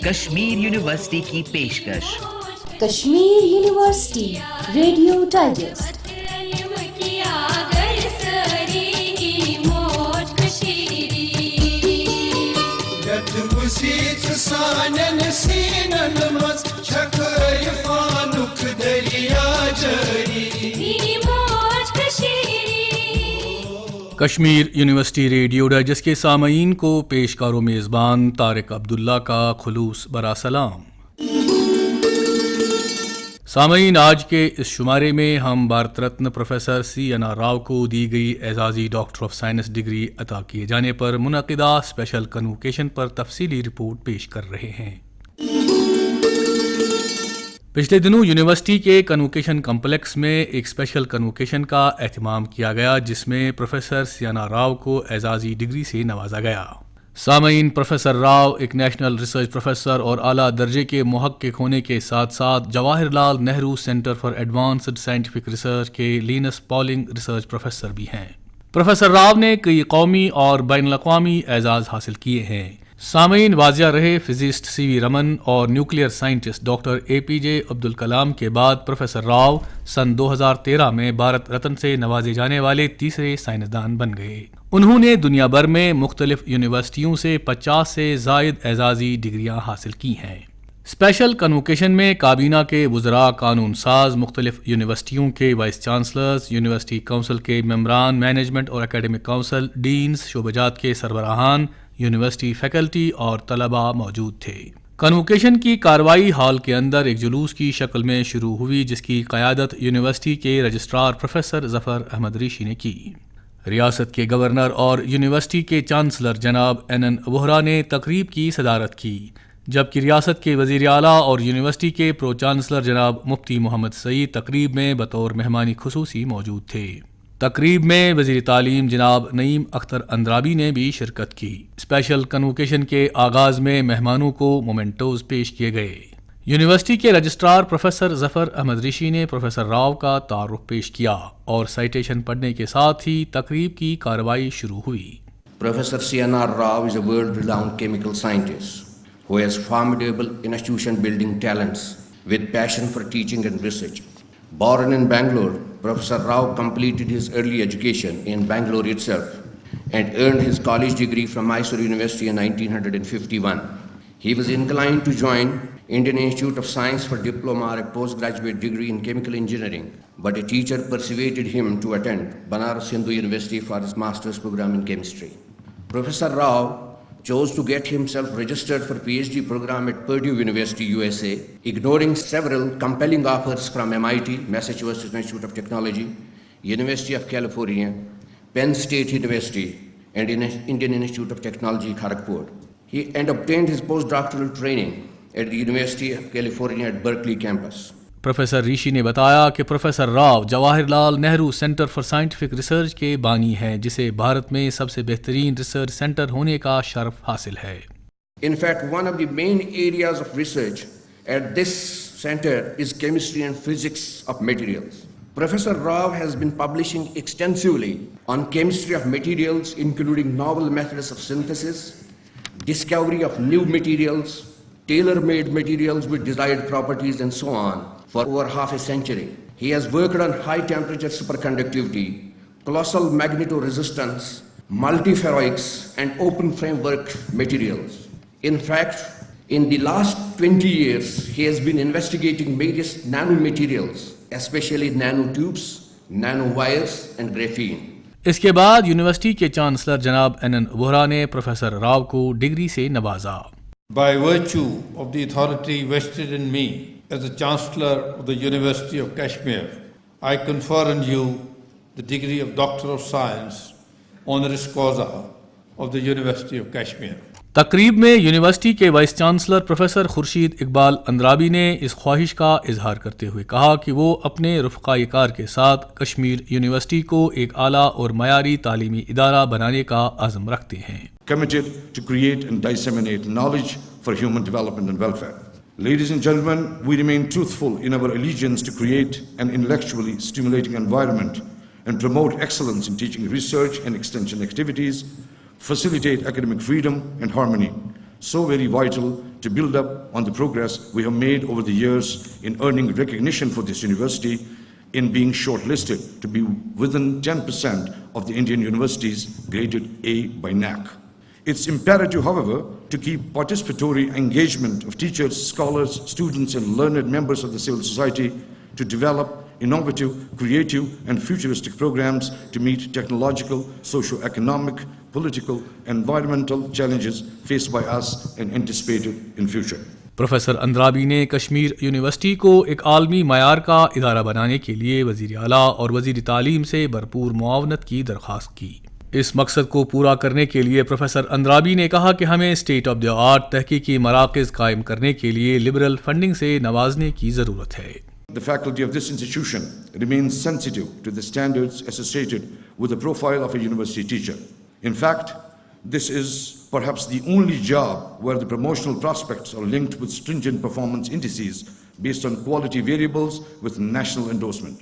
Kashmir university کی پیشکش Kashmir university radio digest. Kashmir university radio digest کے سامعین کو پیشکار و میزبان طارق عبداللہ کا خلوص برا سلام۔ سامعین، آج کے اس شمارے میں ہم Bharat Ratna professor C N R Rao کو دی گئی اعزازی ڈاکٹر آف سائنس ڈگری عطا کیے جانے پر منعقدہ اسپیشل کنوکیشن پر تفصیلی رپورٹ پیش کر رہے ہیں۔ پچھلے دنوں یونیورسٹی کے کنوکیشن کمپلیکس میں ایک اسپیشل کنوکیشن کا اہتمام کیا گیا، جس میں professor C N R Rao کو اعزازی ڈگری سے نوازا گیا۔ سامعین، پروفیسر راؤ ایک نیشنل ریسرچ پروفیسر اور اعلیٰ درجے کے محقق ہونے کے ساتھ ساتھ Jawahar Lal Nehru centre for advanced scientific research کے لینس پالنگ ریسرچ پروفیسر بھی ہیں۔ پروفیسر راؤ نے کئی قومی اور بین الاقوامی اعزاز حاصل کیے ہیں۔ سامعین، واضح رہے، فزسٹ سی وی رمن اور نیوکلیئر سائنٹسٹ ڈاکٹر اے پی جے عبدالکلام کے بعد پروفیسر راؤ سن 2013 میں بھارت رتن سے نوازے جانے والے تیسرے سائنسدان بن گئے۔ انہوں نے دنیا بھر میں مختلف یونیورسٹیوں سے 50 سے زائد اعزازی ڈگریاں حاصل کی ہیں۔ اسپیشل کنوکیشن میں کابینہ کے وزراء، قانون ساز، مختلف یونیورسٹیوں کے وائس چانسلرز، یونیورسٹی کونسل کے ممبران، مینجمنٹ اور اکیڈمک کونسل، ڈینز، شعبہ جات کے سربراہان، یونیورسٹی فیکلٹی اور طلباء موجود تھے۔ کنوکیشن کی کارروائی ہال کے اندر ایک جلوس کی شکل میں شروع ہوئی، جس کی قیادت یونیورسٹی کے رجسٹرار پروفیسر ظفر احمد ریشی نے کی۔ ریاست کے گورنر اور یونیورسٹی کے چانسلر جناب این ووہرا نے تقریب کی صدارت کی، جبکہ ریاست کے وزیر اعلیٰ اور یونیورسٹی کے پرو چانسلر جناب مفتی محمد سعید تقریب میں بطور مہمان خصوصی موجود تھے۔ تقریب میں وزیر تعلیم جناب نعیم اختر اندرابی نے بھی شرکت کی۔ اسپیشل کنوکیشن کے آغاز میں مہمانوں کو مومنٹوز پیش کیے گئے۔ یونیورسٹی کے رجسٹرار پروفیسر ظفر احمد ریشی نے پروفیسر راؤ کا تعارف پیش کیا اور سائٹیشن پڑھنے کے ساتھ ہی تقریب کی کارروائی شروع ہوئی۔ Professor C.N.R. Rao is a world-renowned chemical scientist who has formidable institution-building talents with passion for teaching and research. Born in Bangalore, Professor Rao completed his early education in Bangalore itself and earned his college degree from Mysore University in 1951. He was inclined to join Indian Institute of Science for diploma or a postgraduate degree in chemical engineering, but a teacher persuaded him to attend Banaras Hindu University for his master's program in chemistry. Professor Rao chose to get himself registered for PhD program at Purdue University, USA, ignoring several compelling offers from MIT, Massachusetts Institute of Technology, University of California, Penn State University, and Indian Institute of Technology, Kharagpur. He obtained his postdoctoral training at the University of California at Berkeley campus. Professor Rishi نے بتایا کہ professor Rao Jawahar Lal Nehru centre for scientific research کے بانی ہیں، جسے بھارت میں سب سے بہترین ریسرچ سینٹر ہونے کا شرف حاصل ہے۔ In fact, one of the main areas of research at this center is chemistry and physics of materials. Professor Rao has been publishing extensively on chemistry of materials, including novel methods of synthesis, discovery of new materials, tailor-made materials with desired properties, and so on, for over half a century. He has worked on high-temperature superconductivity, colossal magnetoresistance, multiferroics, and open framework materials. In fact, in the last 20 years, he has been investigating various nanomaterials, especially nanotubes, nanowires, and graphene. اس کے بعد university کے chancellor جناب N Vohra نے professor Rao کو degree سے نوازا۔ By virtue of the authority vested in me as the Chancellor of the University of Kashmir, I confer on you the degree of Doctor of Science, honoris causa of the University of Kashmir. تقریب میں university کے vice chancellor professor Khurshid Iqbal Andrabi نے اس خواہش کا اظہار کرتے ہوئے کہا کہ وہ اپنے رفقائے کار کے ساتھ کشمیر یونیورسٹی کو ایک اعلیٰ اور معیاری تعلیمی ادارہ بنانے کا عزم رکھتے ہیں۔ Committed to create and disseminate knowledge for human development and welfare. Ladies and gentlemen, we remain truthful in our allegiance to create an intellectually stimulating environment and promote excellence in teaching, research and extension activities, facilitate academic freedom and harmony, so very vital to build up on the progress we have made over the years in earning recognition for this university, in being shortlisted to be within 10% of the Indian universities graded A by NAAC. It's imperative, however, to keep participatory engagement of teachers, scholars, students, and learned members of the civil society to develop innovative, creative, and futuristic programs to meet technological, socio-economic, political, environmental challenges faced by us and anticipated in future. Professor Andrabi نے Kashmir university کو ایک عالمی معیار کا ادارہ بنانے کے لیے وزیر اعلیٰ اور وزیر تعلیم سے بھرپور معاونت کی درخواست کی۔ اس مقصد کو پورا کرنے کے لیے پروفیسر اندرابی نے کہا کہ ہمیں اسٹیٹ آف دی آرٹ تحقیقی مراکز قائم کرنے کے لیے لبرل فنڈنگ سے نوازنے کی ضرورت ہے۔ The faculty of this institution remains sensitive to the standards associated with the profile of a university teacher. In fact, this is perhaps the only job where the promotional prospects are linked with stringent performance indices based on quality variables with national endorsement.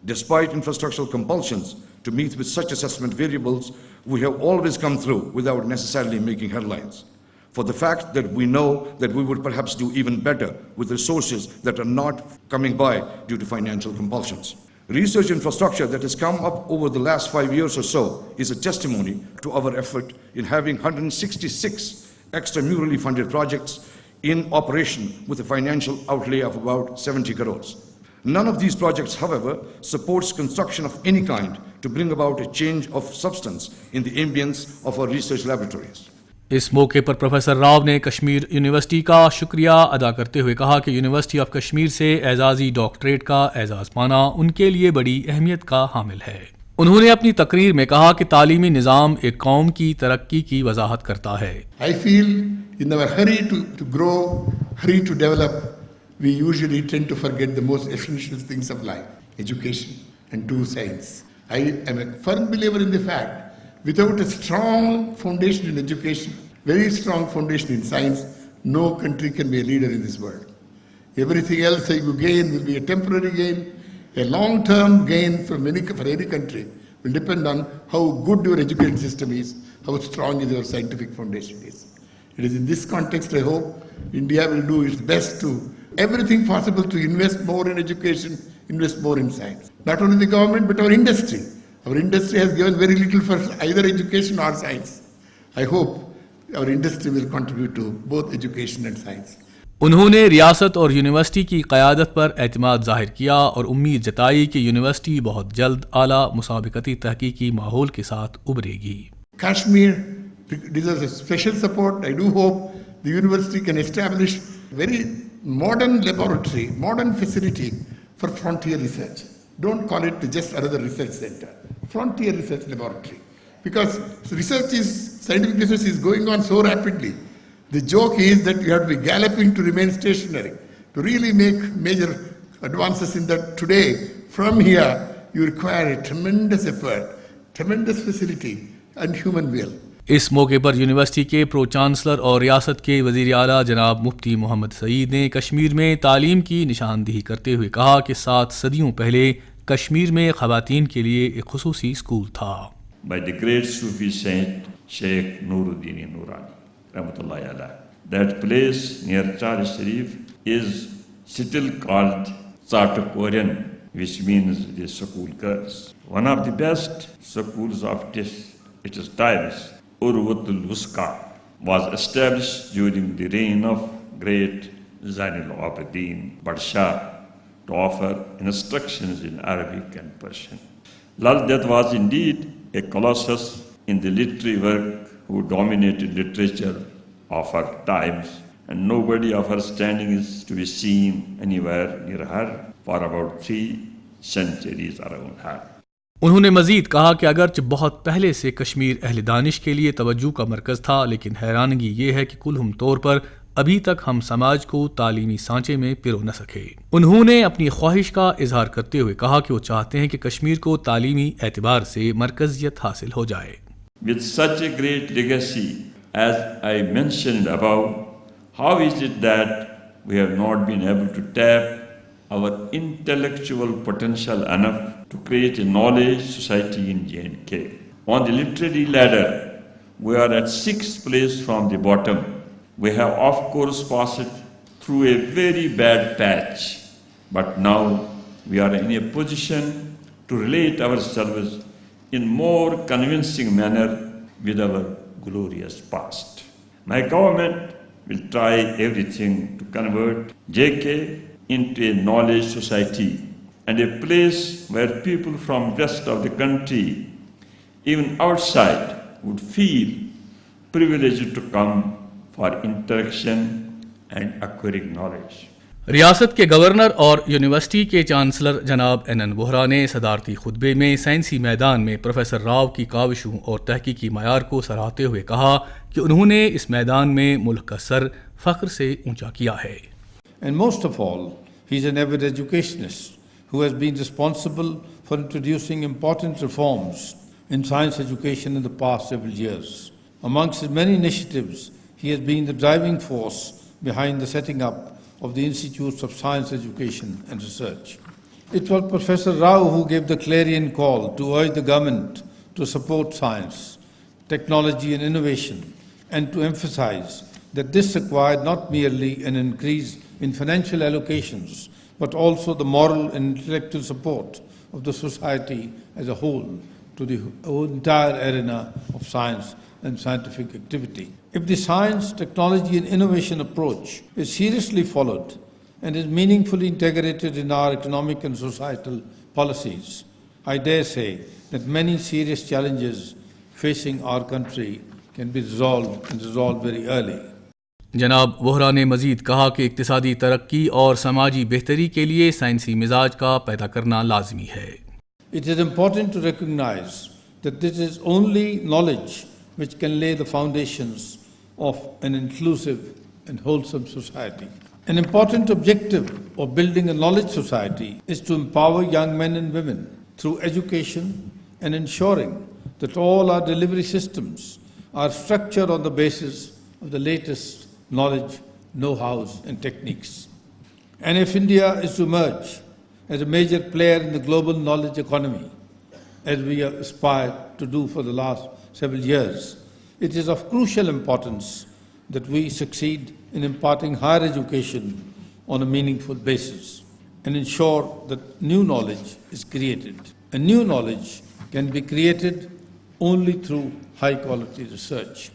Despite infrastructural compulsions to meet with such assessment variables, we have always come through without necessarily making headlines. For the fact that we know that we would perhaps do even better with resources that are not coming by due to financial compulsions. Research infrastructure that has come up over the last 5 years or so is a testimony to our effort in having 166 extramurally funded projects in operation with a financial outlay of about 70 crores. None of these projects, however, supports construction of any kind to bring about a change of substance in the ambience of our research laboratories. اس موقع پر professor Rao نے Kashmir university کا شکریہ ادا کرتے ہوئے کہا کہ university of Kashmir سے اعزازی ڈاکٹریٹ کا اعزاز پانا ان کے لیے بڑی اہمیت کا حامل ہے۔ انہوں نے اپنی تقریر میں کہا کہ تعلیمی نظام ایک قوم کی ترقی کی وضاحت کرتا ہے۔ I feel in our hurry to grow, hurry to develop, we usually tend to forget the most essential things of life, education and true science. I am a firm believer in the fact without a strong foundation in education, very strong foundation in science, no country can be a leader in this world. Everything else that you gain will be a temporary gain. A long-term gain for any country will depend on how good your education system is, how strong is your scientific foundation is. It is in this context I hope India will do its best to everything possible to invest more in education, invest more in science. Not only the government but our industry. Our industry has given very little for either education or science. I hope our industry will contribute to both education and science. انہوں نے ریاست اور university کی قیادت پر اعتماد ظاہر کیا اور امید جتائی کہ یونیورسٹی بہت جلد اعلیٰ مسابقتی تحقیقی ماحول کے ساتھ ابھرے گی۔ Kashmir deserves a special support. I do hope the university can establish very modern laboratory, modern facility for frontier research. Don't call it just another research center. Frontier research laboratory. Because scientific research is going on so rapidly. The joke is that you have to be galloping to remain stationary. To really make major advances in that today, from here, you require a tremendous effort, tremendous facility and human will. اس موقع پر university کے pro chancellor اور ریاست کے وزیر اعلیٰ جناب مفتی محمد سعید نے کشمیر میں تعلیم کی نشاندہی کرتے ہوئے کہا کہ 7 صدیوں پہلے کشمیر میں خواتین کے لیے ایک خصوصی اسکول تھا۔ By the great Sufi saint Sheikh Nuruddin Nurani Rahmatullah Alayh. That place near Char Sharif is still called Chatakoran, which means the school girls. One of the best schools of its times, Urwatul Wuska, was established during the reign of great Zainul Abidin Badshah to offer instructions in Arabic and Persian. Lal Ded was indeed a colossus in the literary work who dominated literature of her times, and nobody of her standing is to be seen anywhere near her for about 3 centuries around her. انہوں نے مزید کہا کہ اگرچہ بہت پہلے سے کشمیر اہل دانش کے لیے توجہ کا مرکز تھا، لیکن حیرانگی یہ ہے کہ کلہم طور پر ابھی تک ہم سماج کو تعلیمی سانچے میں پرو نہ سکے۔ انہوں نے اپنی خواہش کا اظہار کرتے ہوئے کہا کہ وہ چاہتے ہیں کہ کشمیر کو تعلیمی اعتبار سے مرکزیت حاصل ہو جائے۔ With such a great legacy as I mentioned above, how is it that we have not been able to tap our intellectual potential enough to create a knowledge society in J&K. On the literary ladder, we are at 6th place from the bottom. We have of course passed through a very bad patch, but now we are in a position to relate ourselves in more convincing manner with our glorious past. My government will try everything to convert JK into a knowledge society and a place where people from rest of the country, even outside, would feel privileged to come for interaction and acquiring knowledge. ریاست کے governor اور university کے chancellor جناب N Vohra نے صدارتی خطبے میں سائنسی میدان میں پروفیسر راؤ کی کاوشوں اور تحقیقی معیار کو سراہتے ہوئے کہا کہ انہوں نے اس میدان میں ملک کا سر فخر سے اونچا کیا ہے. And most of all, he is an avid educationist who has been responsible for introducing important reforms in science education in the past several years. Amongst his many initiatives, he has been the driving force behind the setting up of the Institutes of Science Education and Research. It was Professor Rao who gave the clarion call to urge the government to support science, technology and innovation, and to emphasize that this required not merely an increase in financial allocations, but also the moral and intellectual support of the society as a whole to the entire arena of science and scientific activity. If the science, technology and innovation approach is seriously followed and is meaningfully integrated in our economic and societal policies, I dare say that many serious challenges facing our country can be resolved and resolved very early. جناب ووہرا نے مزید کہا کہ اقتصادی ترقی اور سماجی بہتری کے لیے سائنسی مزاج کا پیدا کرنا لازمی ہے. It is important to recognize that this is only knowledge which can lay the foundations of an inclusive and wholesome society. An important objective of building a knowledge society is to empower young men and women through education and ensuring that all our delivery systems are structured on the basis of the latest knowledge, know-hows and techniques. And if India is to emerge as a major player in the global knowledge economy, as we aspire to do for the last several years, it is of crucial importance that we succeed in imparting higher education on a meaningful basis and ensure that new knowledge is created. And new knowledge can be created only through high-quality research.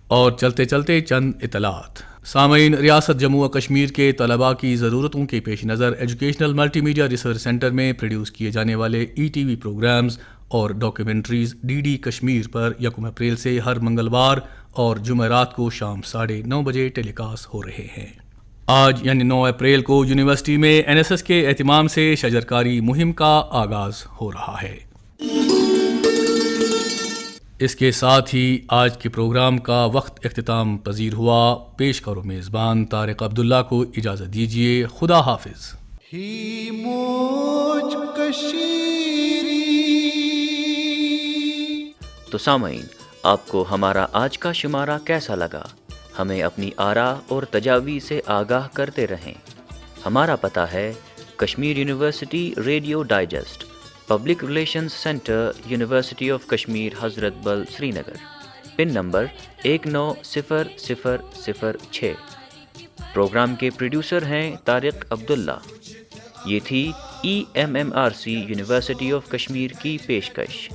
اور چلتے چلتے چند اطلاعات. سامعین، ریاست جموں و کشمیر کے طلباء کی ضرورتوں کے پیش نظر educational multi media research centre میں پروڈیوس کیے جانے والے ETV پروگرامز اور ڈاکیومنٹریز DD کشمیر پر 1 اپریل سے ہر منگلوار اور جمعرات کو شام 9:30 بجے ٹیلی کاسٹ ہو رہے ہیں. آج یعنی 9 اپریل کو یونیورسٹی میں NSS کے اہتمام سے شجرکاری مہم کا آغاز ہو رہا ہے. اس کے ساتھ ہی آج کے پروگرام کا وقت اختتام پذیر ہوا. پیش کرو میزبان طارق عبداللہ کو اجازت دیجیے. خدا حافظ. تو سامعین، آپ کو ہمارا آج کا شمارہ کیسا لگا؟ ہمیں اپنی آراء اور تجاویز سے آگاہ کرتے رہیں. ہمارا پتہ ہے Kashmir university radio digest, public relations centre, university of Kashmir, Hazratbal, Srinagar. Pin number 190006. Programme کے پروڈیوسر ہیں طارق عبداللہ. یہ تھی EMMRC یونیورسٹی آف کشمیر کی پیشکش.